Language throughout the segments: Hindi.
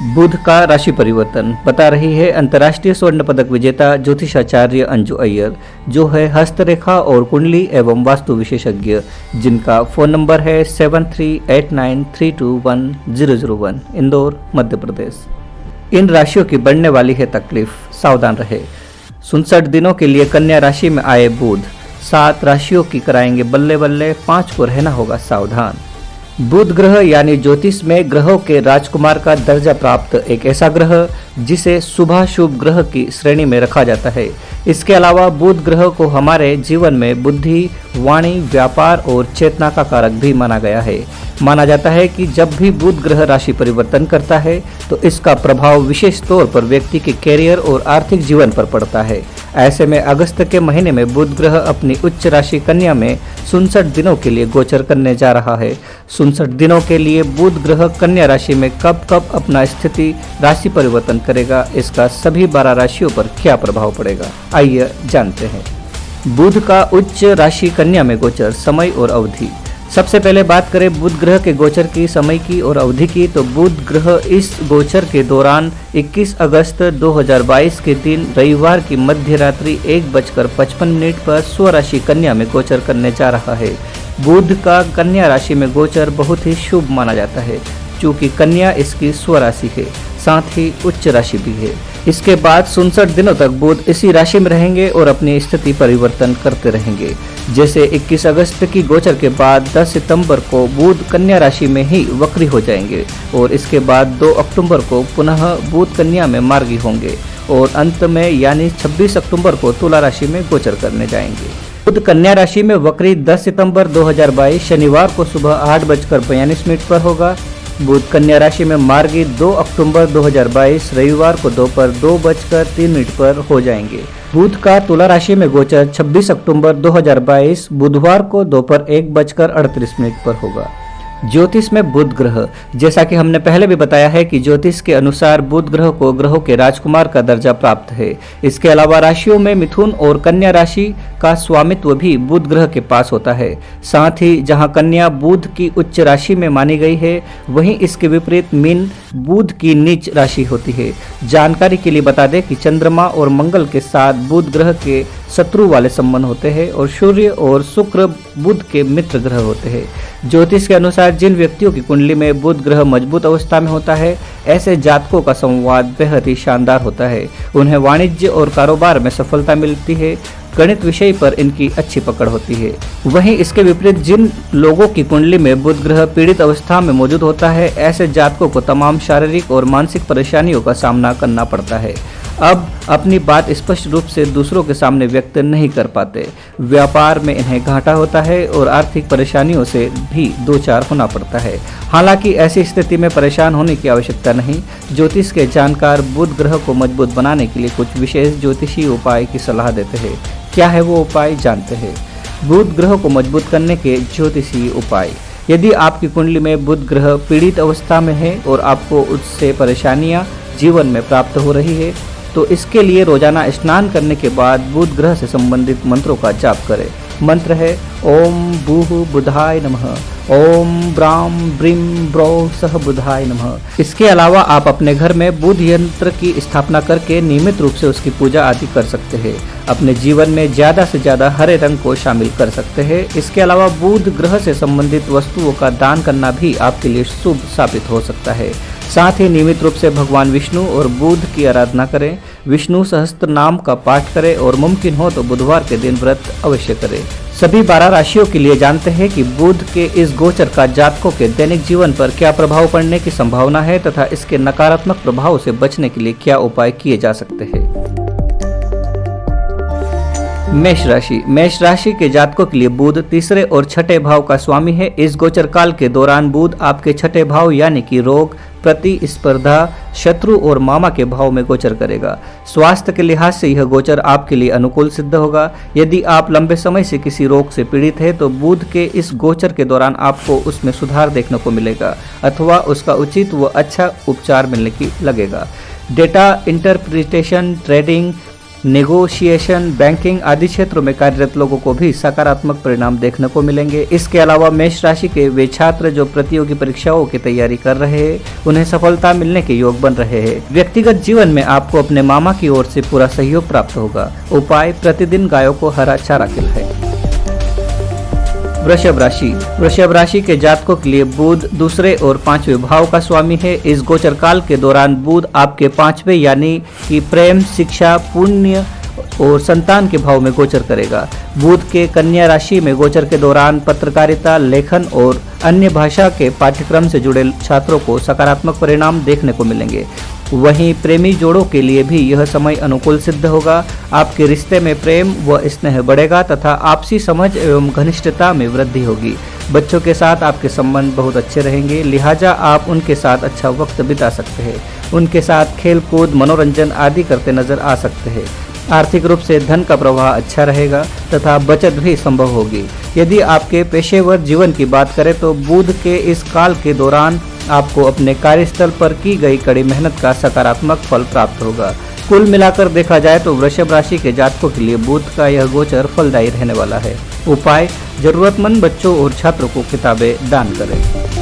बुध का राशि परिवर्तन बता रही है अंतर्राष्ट्रीय स्वर्ण पदक विजेता ज्योतिषाचार्य अंजू अय्यर, जो है हस्तरेखा और कुंडली एवं वास्तु विशेषज्ञ, जिनका फोन नंबर है 7389321001, इंदौर, मध्य प्रदेश। इन राशियों की बढ़ने वाली है तकलीफ, सावधान रहे। 59 दिनों के लिए कन्या राशि में आए बुध 7 राशियों की कराएंगे बल्ले बल्ले, 5 को रहना होगा सावधान। बुध ग्रह यानी ज्योतिष में ग्रहों के राजकुमार का दर्जा प्राप्त एक ऐसा ग्रह जिसे शुभाशुभ ग्रह की श्रेणी में रखा जाता है। इसके अलावा बुध ग्रह को हमारे जीवन में बुद्धि, वाणी, व्यापार और चेतना का कारक भी माना गया है। माना जाता है कि जब भी बुध ग्रह राशि परिवर्तन करता है तो इसका प्रभाव विशेष तौर पर व्यक्ति के कैरियर और आर्थिक जीवन पर पड़ता है। ऐसे में अगस्त के महीने में बुध ग्रह अपनी उच्च राशि कन्या में 59 दिनों के लिए गोचर करने जा रहा है। 59 दिनों के लिए बुध ग्रह कन्या राशि में कब कब अपना स्थिति राशि परिवर्तन करेगा, इसका सभी 12 राशियों पर क्या प्रभाव पड़ेगा, आइए जानते हैं। बुध का उच्च राशि कन्या में गोचर, समय और अवधि। सबसे पहले बात करें बुध ग्रह के गोचर की समय की और अवधि की, तो बुध ग्रह इस गोचर के दौरान 21 अगस्त 2022 के दिन रविवार की मध्य रात्रि 1:55 पर स्वराशि कन्या में गोचर करने जा रहा है। बुध का कन्या राशि में गोचर बहुत ही शुभ माना जाता है, चूँकि कन्या इसकी स्वराशि है, साथ ही उच्च राशि भी है। इसके बाद 59 दिनों तक बुध इसी राशि में रहेंगे और अपनी स्थिति परिवर्तन करते रहेंगे। जैसे 21 अगस्त की गोचर के बाद 10 सितंबर को बुध कन्या राशि में ही वक्री हो जाएंगे और इसके बाद 2 अक्टूबर को पुनः बुध कन्या में मार्गी होंगे और अंत में यानी 26 अक्टूबर को तुला राशि में गोचर करने जाएंगे। बुध कन्या राशि में वक्री 10 सितंबर 2022 शनिवार को सुबह 8:42 पर होगा। बुध कन्या राशि में मार्गी 2 अक्टूबर 2022 रविवार को दोपहर 2:03 पर हो जाएंगे। बुध का तुला राशि में गोचर 26 अक्टूबर 2022 बुधवार को दोपहर 1:38 पर होगा। ज्योतिष में बुध ग्रह, जैसा कि हमने पहले भी बताया है कि ज्योतिष के अनुसार बुध ग्रह को ग्रहों के राजकुमार का दर्जा प्राप्त है। इसके अलावा राशियों में मिथुन और कन्या राशि का स्वामित्व भी बुध ग्रह के पास होता है। साथ ही जहां कन्या बुध की उच्च राशि में मानी गई है, वहीं इसके विपरीत मीन बुध की नीच राशि होती है। जानकारी के लिए बता दें कि चंद्रमा और मंगल के साथ बुध ग्रह के शत्रु वाले संबंध होते हैं और सूर्य और शुक्र बुध के मित्र ग्रह होते हैं। ज्योतिष के अनुसार जिन व्यक्तियों की कुंडली में बुध ग्रह मजबूत अवस्था में होता है, ऐसे जातकों का संवाद बेहद ही शानदार होता है। उन्हें वाणिज्य और कारोबार में सफलता मिलती है। गणित विषय पर इनकी अच्छी पकड़ होती है। वहीं इसके विपरीत जिन लोगों की कुंडली में बुध ग्रह पीड़ित अवस्था में मौजूद होता है, ऐसे जातकों को तमाम शारीरिक और मानसिक परेशानियों का सामना करना पड़ता है। अब अपनी बात स्पष्ट रूप से दूसरों के सामने व्यक्त नहीं कर पाते। व्यापार में इन्हें घाटा होता है और आर्थिक परेशानियों से भी दो चार होना पड़ता है। हालांकि ऐसी स्थिति में परेशान होने की आवश्यकता नहीं। ज्योतिष के जानकार बुध ग्रह को मजबूत बनाने के लिए कुछ विशेष ज्योतिषीय उपाय की सलाह देते हैं। क्या है वो उपाय, जानते हैं। बुध ग्रह को मजबूत करने के ज्योतिषीय उपाय। यदि आपकी कुंडली में बुध ग्रह पीड़ित अवस्था में है और आपको उससे परेशानियां जीवन में प्राप्त हो रही है, तो इसके लिए रोजाना स्नान करने के बाद बुध ग्रह से संबंधित मंत्रों का जाप करें। मंत्र है ओम भूः बुधाय नमः, ओम ब्राम ब्रीम ब्रो सह बुधाय नमः। इसके अलावा आप अपने घर में बुध यंत्र की स्थापना करके नियमित रूप से उसकी पूजा आदि कर सकते हैं। अपने जीवन में ज्यादा से ज्यादा हरे रंग को शामिल कर सकते हैं। इसके अलावा बुध ग्रह से संबंधित वस्तुओं का दान करना भी आपके लिए शुभ साबित हो सकता है। साथ ही नियमित रूप से भगवान विष्णु और बुध की आराधना करें। विष्णु सहस्त्र नाम का पाठ करें और मुमकिन हो तो बुधवार के दिन व्रत अवश्य करें। सभी 12 राशियों के लिए जानते हैं कि बुध के इस गोचर का जातकों के दैनिक जीवन पर क्या प्रभाव पड़ने की संभावना है तथा इसके नकारात्मक प्रभाव से बचने के लिए क्या उपाय किए जा सकते हैं। मेष राशि। मेष राशि के जातकों के लिए बुध तीसरे और छठे भाव का स्वामी है। इस गोचर काल के दौरान बुध आपके छठे भाव यानी कि रोग, प्रतिस्पर्धा, शत्रु और मामा के भाव में गोचर करेगा। स्वास्थ्य के लिहाज से यह गोचर आपके लिए अनुकूल सिद्ध होगा। यदि आप लंबे समय से किसी रोग से पीड़ित है तो बुध के इस गोचर के दौरान आपको उसमें सुधार देखने को मिलेगा अथवा उसका उचित व अच्छा उपचार मिलने की लगेगा। Data interpretation, trading, negotiation, banking आदि क्षेत्रों में कार्यरत लोगों को भी सकारात्मक परिणाम देखने को मिलेंगे। इसके अलावा मेष राशि के वे छात्र जो प्रतियोगी परीक्षाओं की तैयारी कर रहे हैं, उन्हें सफलता मिलने के योग बन रहे हैं। व्यक्तिगत जीवन में आपको अपने मामा की ओर से पूरा सहयोग प्राप्त होगा। उपाय, प्रतिदिन गायों को हरा चारा खिलाएं। वृषभ राशि के जातकों के लिए बुध दूसरे और पांचवें भाव का स्वामी है। इस गोचर काल के दौरान बुध आपके पांचवें यानी कि प्रेम, शिक्षा, पुण्य और संतान के भाव में गोचर करेगा। बुध के कन्या राशि में गोचर के दौरान पत्रकारिता, लेखन और अन्य भाषा के पाठ्यक्रम से जुड़े छात्रों को सकारात्मक परिणाम देखने को मिलेंगे। वहीं प्रेमी जोड़ों के लिए भी यह समय अनुकूल सिद्ध होगा। आपके रिश्ते में प्रेम व स्नेह बढ़ेगा तथा आपसी समझ एवं घनिष्ठता में वृद्धि होगी। बच्चों के साथ आपके संबंध बहुत अच्छे रहेंगे, लिहाजा आप उनके साथ अच्छा वक्त बिता सकते हैं। उनके साथ खेल कूद, मनोरंजन आदि करते नजर आ सकते हैं। आर्थिक रूप से धन का प्रवाह अच्छा रहेगा तथा बचत भी संभव होगी। यदि आपके पेशेवर जीवन की बात करें तो बुध के इस काल के दौरान आपको अपने कार्यस्थल पर की गई कड़ी मेहनत का सकारात्मक फल प्राप्त होगा। कुल मिलाकर देखा जाए तो वृषभ राशि के जातकों के लिए बुध का यह गोचर फलदायी रहने वाला है। उपाय, जरूरतमंद बच्चों और छात्रों को किताबें दान करें।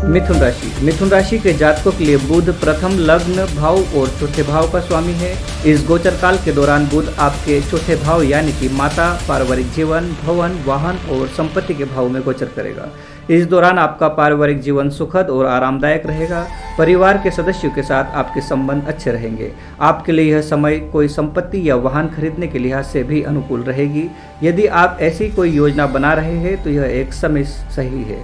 मिथुन राशि के जातकों के लिए बुध प्रथम लग्न भाव और चौथे भाव का स्वामी है। इस गोचर काल के दौरान बुध आपके चौथे भाव यानी कि माता, पारिवारिक जीवन, भवन, वाहन और संपत्ति के भाव में गोचर करेगा। इस दौरान आपका पारिवारिक जीवन सुखद और आरामदायक रहेगा। परिवार के सदस्यों के साथ आपके संबंध अच्छे रहेंगे। आपके लिए यह समय कोई संपत्ति या वाहन खरीदने के लिहाज से भी अनुकूल रहेगी। यदि आप ऐसी कोई योजना बना रहे हैं तो यह एक समय सही है।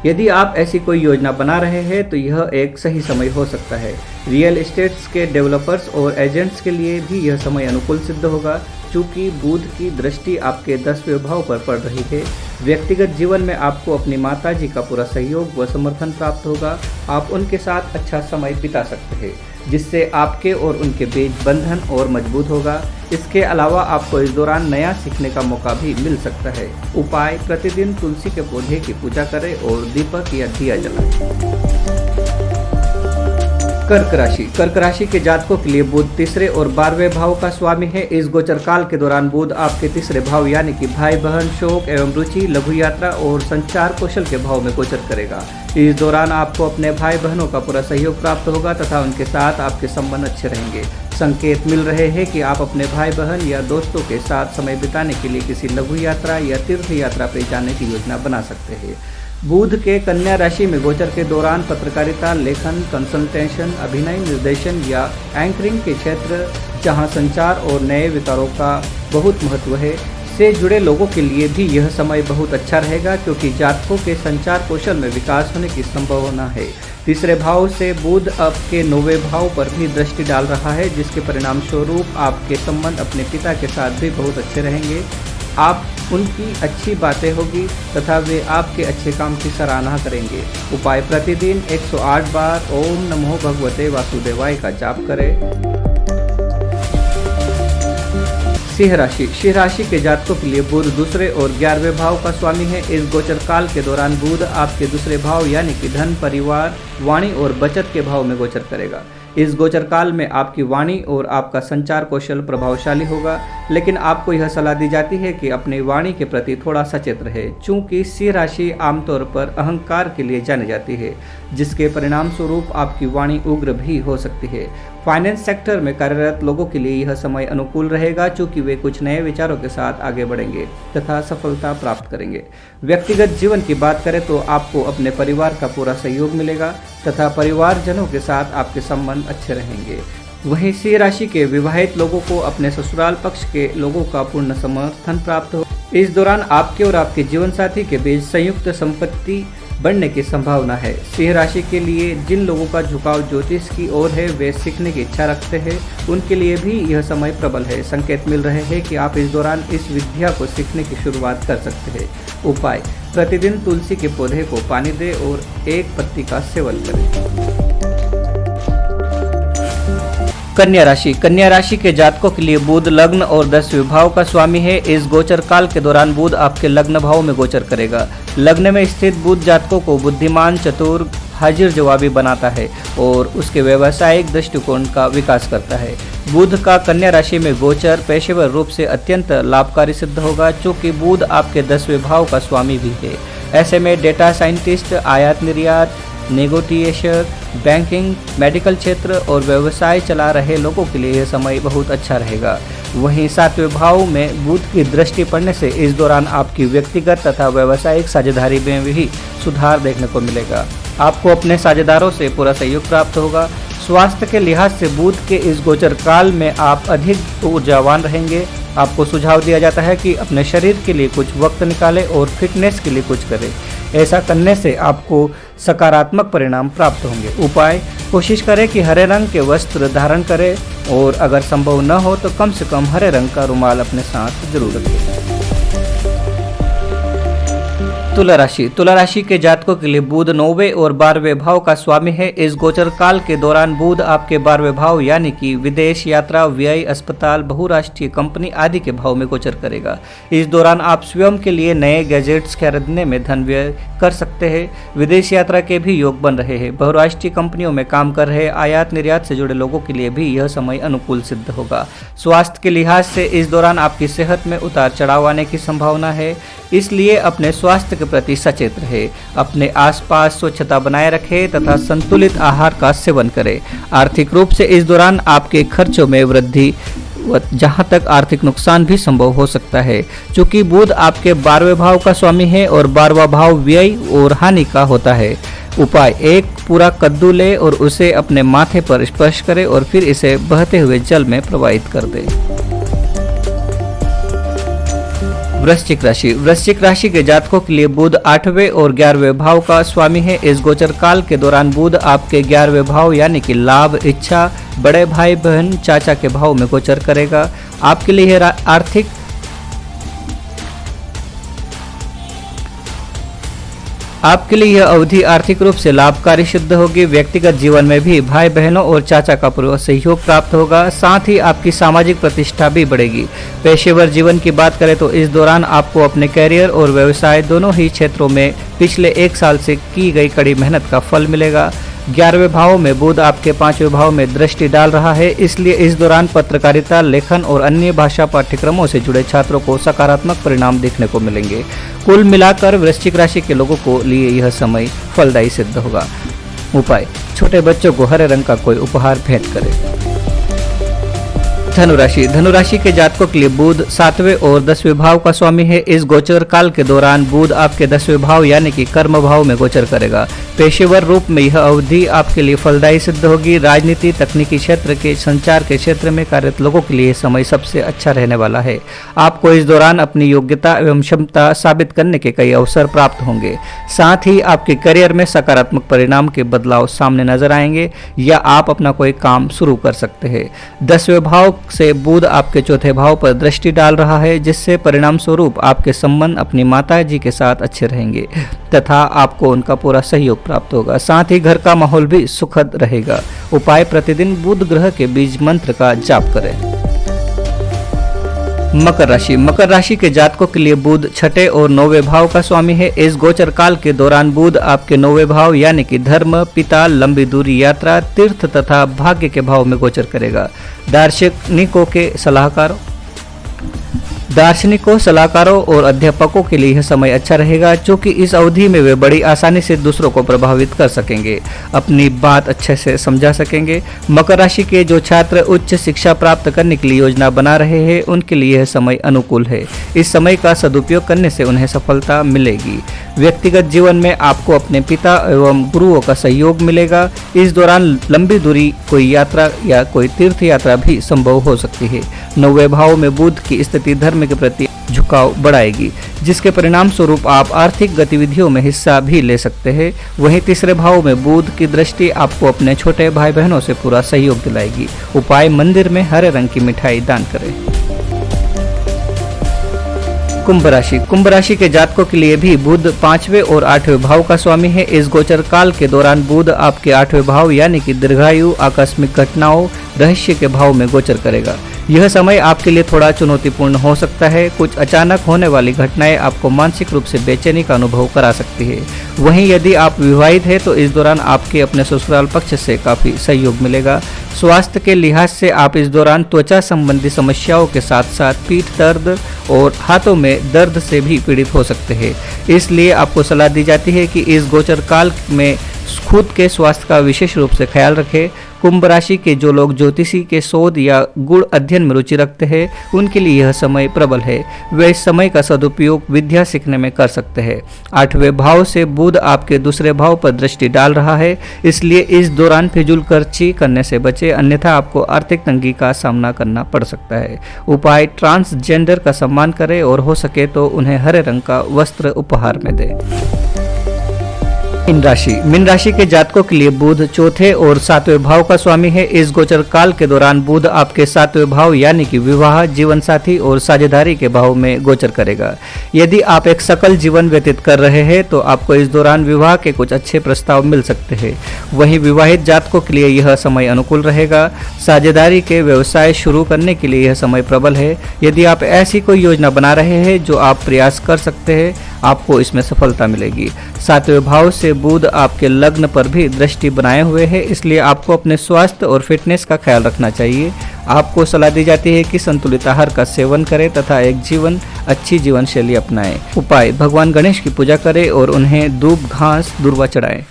यदि आप ऐसी कोई योजना बना रहे हैं तो यह एक सही समय हो सकता है। रियल एस्टेट्स के डेवलपर्स और एजेंट्स के लिए भी यह समय अनुकूल सिद्ध होगा। चूंकि बुध की दृष्टि आपके 10वें भाव पर पड़ रही है, व्यक्तिगत जीवन में आपको अपनी माताजी का पूरा सहयोग व समर्थन प्राप्त होगा। आप उनके साथ अच्छा समय बिता सकते हैं, जिससे आपके और उनके बीच बंधन और मजबूत होगा। इसके अलावा आपको इस दौरान नया सीखने का मौका भी मिल सकता है। उपाय, प्रतिदिन तुलसी के पौधे की पूजा करें और दीपक या दिया जलाएं। कर्क राशि के जातकों के लिए बुध तीसरे और 12वें भाव का स्वामी है। इस गोचर काल के दौरान बुध आपके तीसरे भाव यानी कि भाई बहन, शौक एवं रुचि, लघु यात्रा और संचार कौशल के भाव में गोचर करेगा। इस दौरान आपको अपने भाई बहनों का पूरा सहयोग प्राप्त होगा तथा उनके साथ आपके संबंध अच्छे रहेंगे। संकेत मिल रहे हैं कि आप अपने भाई बहन या दोस्तों के साथ समय बिताने के लिए किसी लघु यात्रा या तीर्थ यात्रा पर जाने की योजना बना सकते हैं। बुध के कन्या राशि में गोचर के दौरान पत्रकारिता, लेखन, कंसल्टेशन, अभिनय, निर्देशन या एंकरिंग के क्षेत्र, जहां संचार और नए विचारों का बहुत महत्व है, से जुड़े लोगों के लिए भी यह समय बहुत अच्छा रहेगा, क्योंकि जातकों के संचार कौशल में विकास होने की संभावना है। तीसरे भाव से बुध आपके 9वें भाव पर भी दृष्टि डाल रहा है, जिसके परिणाम स्वरूप आपके संबंध अपने पिता के साथ भी बहुत अच्छे रहेंगे। आप उनकी अच्छी बातें होगी तथा वे आपके अच्छे काम की सराहना करेंगे। उपाय, प्रतिदिन 108 बार ओम नमो भगवते वासुदेवाय का जाप करें। सिंह राशि के जातकों के लिए बुध दूसरे और 11वें भाव का स्वामी है। इस गोचर काल के दौरान बुध आपके दूसरे भाव यानी कि धन, परिवार, वाणी और बचत के भाव में गोचर करेगा। इस गोचर काल में आपकी वाणी और आपका संचार कौशल प्रभावशाली होगा, लेकिन आपको यह सलाह दी जाती है कि अपनी वाणी के प्रति थोड़ा सचेत रहे, चूंकि सिंह राशि आमतौर पर अहंकार के लिए जानी जाती है, जिसके परिणाम स्वरूप आपकी वाणी उग्र भी हो सकती है। फाइनेंस सेक्टर में कार्यरत लोगों के लिए यह समय अनुकूल रहेगा, चूंकि वे कुछ नए विचारों के साथ आगे बढ़ेंगे तथा सफलता प्राप्त करेंगे। व्यक्तिगत जीवन की बात करें तो आपको अपने परिवार का पूरा सहयोग मिलेगा तथा परिवारजनों के साथ आपके संबंध अच्छे रहेंगे। वहीं सिंह राशि के विवाहित लोगों को अपने ससुराल पक्ष के लोगों का पूर्ण समर्थन प्राप्त हो। इस दौरान आपके और आपके जीवन साथी के बीच संयुक्त संपत्ति बढ़ने की संभावना है। सिंह राशि के लिए जिन लोगों का झुकाव ज्योतिष की ओर है, वे सीखने की इच्छा रखते हैं, उनके लिए भी यह समय प्रबल है। संकेत मिल रहे हैं कि आप इस दौरान इस विद्या को सीखने की शुरुआत कर सकते हैं। उपाय, प्रतिदिन तुलसी के पौधे को पानी दें और एक पत्ती का सेवन करें। कन्या राशि के जातकों के लिए बुध लग्न और 10वें भाव का स्वामी है। इस गोचर काल के दौरान बुध आपके लग्न भाव में गोचर करेगा। लग्न में स्थित बुध जातकों को बुद्धिमान, चतुर, हाजिर जवाबी बनाता है और उसके व्यावसायिक दृष्टिकोण का विकास करता है। बुध का कन्या राशि में गोचर पेशेवर रूप से अत्यंत लाभकारी सिद्ध होगा, चूँकि बुध आपके 10वें भाव का स्वामी भी है। ऐसे में डेटा साइंटिस्ट, आयात निर्यात, नेगोटिएशन, बैंकिंग, मेडिकल क्षेत्र और व्यवसाय चला रहे लोगों के लिए यह समय बहुत अच्छा रहेगा। वहीं 7वें भाव में बुध की दृष्टि पड़ने से इस दौरान आपकी व्यक्तिगत तथा व्यावसायिक साझेदारी में भी सुधार देखने को मिलेगा। आपको अपने साझेदारों से पूरा सहयोग प्राप्त होगा। स्वास्थ्य के लिहाज से बुध के इस गोचर काल में आप अधिक ऊर्जावान रहेंगे। आपको सुझाव दिया जाता है कि अपने शरीर के लिए कुछ वक्त निकालें और फिटनेस के लिए कुछ करें। ऐसा करने से आपको सकारात्मक परिणाम प्राप्त होंगे। उपाय: कोशिश करें कि हरे रंग के वस्त्र धारण करें और अगर संभव न हो तो कम से कम हरे रंग का रुमाल अपने साथ जरूर रखें। तुला राशि के जातकों के लिए बुध 9वें और 12वें भाव का स्वामी है। इस गोचर काल के दौरान बुध आपके 12वें भाव यानी कि विदेश यात्रा, व्यय, अस्पताल, बहुराष्ट्रीय कंपनी आदि के भाव में गोचर करेगा। इस दौरान आप स्वयं के लिए नए गैजेट्स खरीदने में धन व्यय कर सकते हैं। विदेश यात्रा के भी योग बन रहे हैं। बहुराष्ट्रीय कंपनियों में काम कर रहे आयात निर्यात से जुड़े लोगों के लिए भी यह समय अनुकूल सिद्ध होगा। स्वास्थ्य के लिहाज से इस दौरान आपकी सेहत में उतार चढ़ाव आने की संभावना है, इसलिए अपने स्वास्थ्य के प्रति सचेत रहे। अपने आसपास स्वच्छता बनाए रखें तथा संतुलित आहार का सेवन करें। आर्थिक रूप से इस दौरान आपके खर्चों में वृद्धि, जहां तक आर्थिक नुकसान भी संभव हो सकता है, क्योंकि बुध आपके 12वें भाव का स्वामी है और 12वां भाव व्यय और हानि का होता है। उपाय: एक पूरा कद्दू ले और उसे अपने माथे पर स्पर्श करें और फिर इसे बहते हुए जल में प्रवाहित कर दें। वृश्चिक राशि के जातकों के लिए बुध 8वें और 11वें भाव का स्वामी है। इस गोचर काल के दौरान बुध आपके 11वें भाव यानी कि लाभ, इच्छा, बड़े भाई बहन, चाचा के भाव में गोचर करेगा। आपके लिए यह अवधि आर्थिक रूप से लाभकारी सिद्ध होगी। व्यक्तिगत जीवन में भी भाई बहनों और चाचा का पूरा सहयोग प्राप्त होगा। साथ ही आपकी सामाजिक प्रतिष्ठा भी बढ़ेगी। पेशेवर जीवन की बात करें तो इस दौरान आपको अपने कैरियर और व्यवसाय दोनों ही क्षेत्रों में पिछले 1 साल से की गई कड़ी मेहनत का फल मिलेगा। 11वें भाव में बुध आपके 5वें भाव में दृष्टि डाल रहा है, इसलिए इस दौरान पत्रकारिता, लेखन और अन्य भाषा पाठ्यक्रमों से जुड़े छात्रों को सकारात्मक परिणाम देखने को मिलेंगे। कुल मिलाकर वृश्चिक राशि के लोगों को लिए यह समय फलदायी सिद्ध होगा। उपाय: छोटे बच्चों को हरे रंग का कोई उपहार भेंट करें। धनुराशि के जातकों के लिए बुध 7वें और 10वें भाव का स्वामी है। इस गोचर काल के दौरान बुध आपके 10वें भाव यानी कि कर्म भाव में गोचर करेगा। पेशेवर रूप में यह अवधि आपके लिए फलदायी सिद्ध होगी। राजनीति, तकनीकी क्षेत्र के, संचार के क्षेत्र में कार्यरत लोगों के लिए समय सबसे अच्छा रहने वाला है। आपको इस दौरान अपनी योग्यता एवं क्षमता साबित करने के कई अवसर प्राप्त होंगे। साथ ही आपके करियर में सकारात्मक परिणाम के बदलाव सामने नजर आएंगे या आप अपना कोई काम शुरू कर सकते हैं। 10वें भाव से बुध आपके 4थे भाव पर दृष्टि डाल रहा है, जिससे परिणाम स्वरूप आपके संबंध अपनी माता जी के साथ अच्छे रहेंगे तथा आपको उनका पूरा सहयोग प्राप्त होगा। साथ ही घर का माहौल भी सुखद रहेगा। उपाय: प्रतिदिन बुध ग्रह के बीज मंत्र का जाप करें। मकर राशि के जातकों के लिए बुध 6ठे और 9वें भाव का स्वामी है। इस गोचर काल के दौरान बुध आपके 9वें भाव यानी कि धर्म, पिता, लंबी दूरी यात्रा, तीर्थ तथा भाग्य के भाव में गोचर करेगा। दार्शनिकों, सलाहकारों और अध्यापकों के लिए यह समय अच्छा रहेगा, क्योंकि इस अवधि में वे बड़ी आसानी से दूसरों को प्रभावित कर सकेंगे, अपनी बात अच्छे से समझा सकेंगे। मकर राशि के जो छात्र उच्च शिक्षा प्राप्त करने के लिए योजना बना रहे हैं, उनके लिए यह समय अनुकूल है। इस समय का सदुपयोग करने से उन्हें सफलता मिलेगी। व्यक्तिगत जीवन में आपको अपने पिता एवं गुरुओं का सहयोग मिलेगा। इस दौरान लंबी दूरी कोई यात्रा या कोई तीर्थ यात्रा भी संभव हो सकती है। 9वें भाव में बुध की स्थिति धर्म के प्रति झुकाव बढ़ाएगी, जिसके परिणाम स्वरूप आप आर्थिक गतिविधियों में हिस्सा भी ले सकते हैं। वहीं तीसरे भाव में बुध की दृष्टि आपको अपने छोटे भाई बहनों से पूरा सहयोग दिलाएगी। उपाय: मंदिर में हरे रंग की मिठाई दान करें। कुंभ राशि के जातकों के लिए भी बुध 5वें और 8वें भाव का स्वामी है। इस गोचर काल के दौरान बुध आपके 8वें भाव यानी कि दीर्घायु, आकस्मिक घटनाओं, रहस्य के भाव में गोचर करेगा। यह समय आपके लिए थोड़ा चुनौतीपूर्ण हो सकता है। कुछ अचानक होने वाली घटनाएं आपको मानसिक रूप से बेचैनी का अनुभव करा सकती है। वहीं यदि आप विवाहित हैं तो इस दौरान आपके अपने ससुराल पक्ष से काफ़ी सहयोग मिलेगा। स्वास्थ्य के लिहाज से आप इस दौरान त्वचा संबंधी समस्याओं के साथ साथ पीठ दर्द और हाथों में दर्द से भी पीड़ित हो सकते हैं। इसलिए आपको सलाह दी जाती है कि इस गोचर काल में खुद के स्वास्थ्य का विशेष रूप से ख्याल रखें। कुंभ राशि के जो लोग ज्योतिषी के शोध या गुण अध्ययन में रुचि रखते हैं उनके लिए यह समय प्रबल है। वे इस समय का सदुपयोग विद्या सीखने में कर सकते हैं। 8वें भाव से बुध आपके दूसरे भाव पर दृष्टि डाल रहा है, इसलिए इस दौरान फिजूल खर्ची करने से बचें, अन्यथा आपको आर्थिक तंगी का सामना करना पड़ सकता है। उपाय, ट्रांसजेंडर का सम्मान करें और हो सके तो उन्हें हरे रंग का वस्त्र उपहार में दें। मीन राशि के जातकों के लिए बुध चौथे और 7वें भाव का स्वामी है। इस गोचर काल के दौरान बुध आपके 7वें भाव यानी कि विवाह, जीवन साथी और साझेदारी के भाव में गोचर करेगा। यदि आप एक सकल जीवन व्यतीत कर रहे हैं तो आपको इस दौरान विवाह के कुछ अच्छे प्रस्ताव मिल सकते हैं। वहीं विवाहित जातकों के लिए यह समय अनुकूल रहेगा। साझेदारी के व्यवसाय शुरू करने के लिए यह समय प्रबल है। यदि आप ऐसी कोई योजना बना रहे हैं जो आप प्रयास कर सकते हैं, आपको इसमें सफलता मिलेगी। 7वें भाव से बुध आपके लग्न पर भी दृष्टि बनाए हुए है, इसलिए आपको अपने स्वास्थ्य और फिटनेस का ख्याल रखना चाहिए। आपको सलाह दी जाती है कि संतुलित आहार का सेवन करें तथा एक अच्छी जीवन शैली अपनाएं। उपाय, भगवान गणेश की पूजा करें और उन्हें दूब, घास, दूर्वा चढ़ाएं।